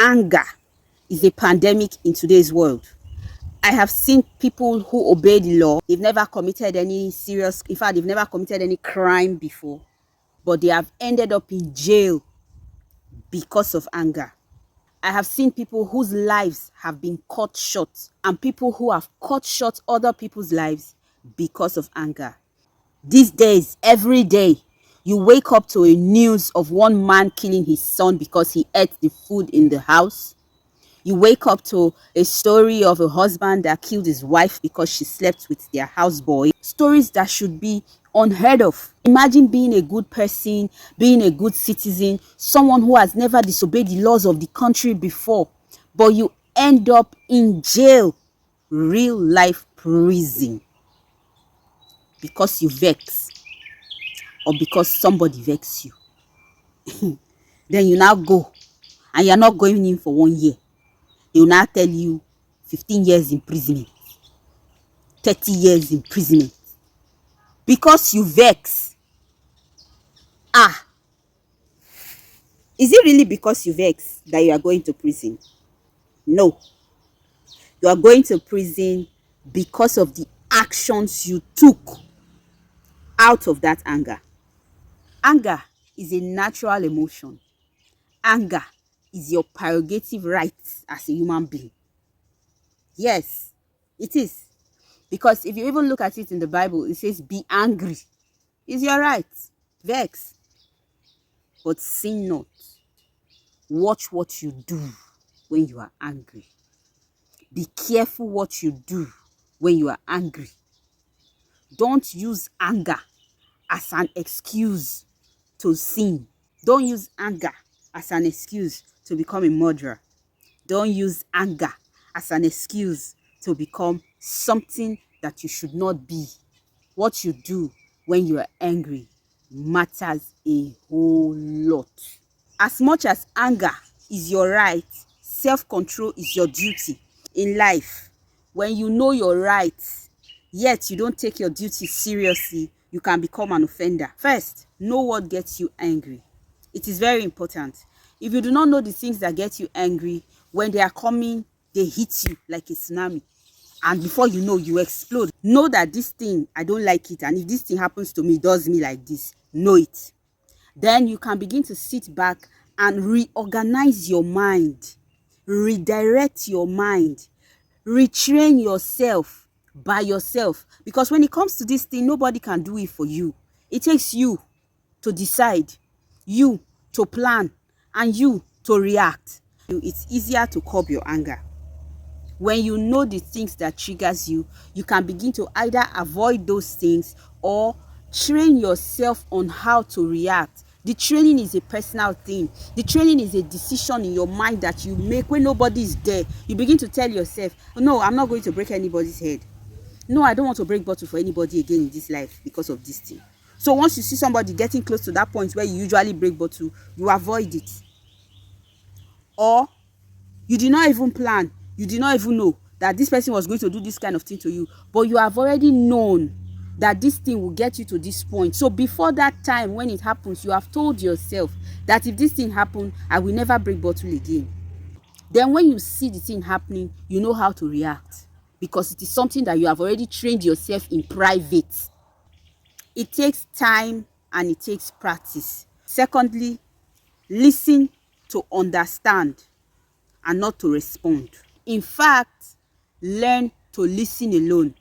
anger is a pandemic in today's world. I have seen people who obey the law. They've never committed any serious, in fact, they've never committed any crime before, but they have ended up in jail because of anger. I have seen people whose lives have been cut short and people who have cut short other people's lives because of anger. These days, every day, you wake up to a news of one man killing his son because he ate the food in the house. You wake up to a story of a husband that killed his wife because she slept with their houseboy. Stories that should be unheard of. Imagine being a good person, being a good citizen, someone who has never disobeyed the laws of the country before, but you end up in jail, real life prison, because you vex or because somebody vex you. Then you now go and you're not going in for 1 year. They will now tell you 15 years imprisonment, 30 years imprisonment, because you vex. Is it really because you vex that you are going to prison? No. You are going to prison because of the actions you took out of that anger. Anger is a natural emotion. Anger is your prerogative right as a human being. Yes, it is. Because if you even look at it in the Bible, it says, be angry. It's your right. Vex. But sin not. Watch what you do when you are angry. Be careful what you do when you are angry. Don't use anger as an excuse to sin. Don't use anger as an excuse to become a murderer. Don't use anger as an excuse to become something that you should not be. What you do when you are angry matters a whole lot. As much as anger is your right, self-control is your duty in life. When you know your rights, yet you don't take your duty seriously, you can become an offender. First, know what gets you angry. It is very important. If you do not know the things that get you angry, when they are coming, they hit you like a tsunami. And before you know, you explode. Know that this thing, I don't like it. And if this thing happens to me, it does me like this. Know it. Then you can begin to sit back and reorganize your mind. Redirect your mind. Retrain yourself by yourself. Because when it comes to this thing, nobody can do it for you. It takes you to decide, you to plan, and you to react. It's easier to curb your anger. When you know the things that triggers you, you can begin to either avoid those things or train yourself on how to react. The training is a personal thing. The training is a decision in your mind that you make when nobody is there. You begin to tell yourself, no, I'm not going to break anybody's head. No, I don't want to break bottle for anybody again in this life because of this thing. So once you see somebody getting close to that point where you usually break bottle, you avoid it. Or you did not even plan, you did not even know that this person was going to do this kind of thing to you, but you have already known that this thing will get you to this point. So before that time when it happens, you have told yourself that if this thing happens, I will never break bottle again. Then when you see the thing happening, you know how to react, because it is something that you have already trained yourself in private. It takes time and it takes practice. Secondly, listen to understand and not to respond. In fact, learn to listen alone.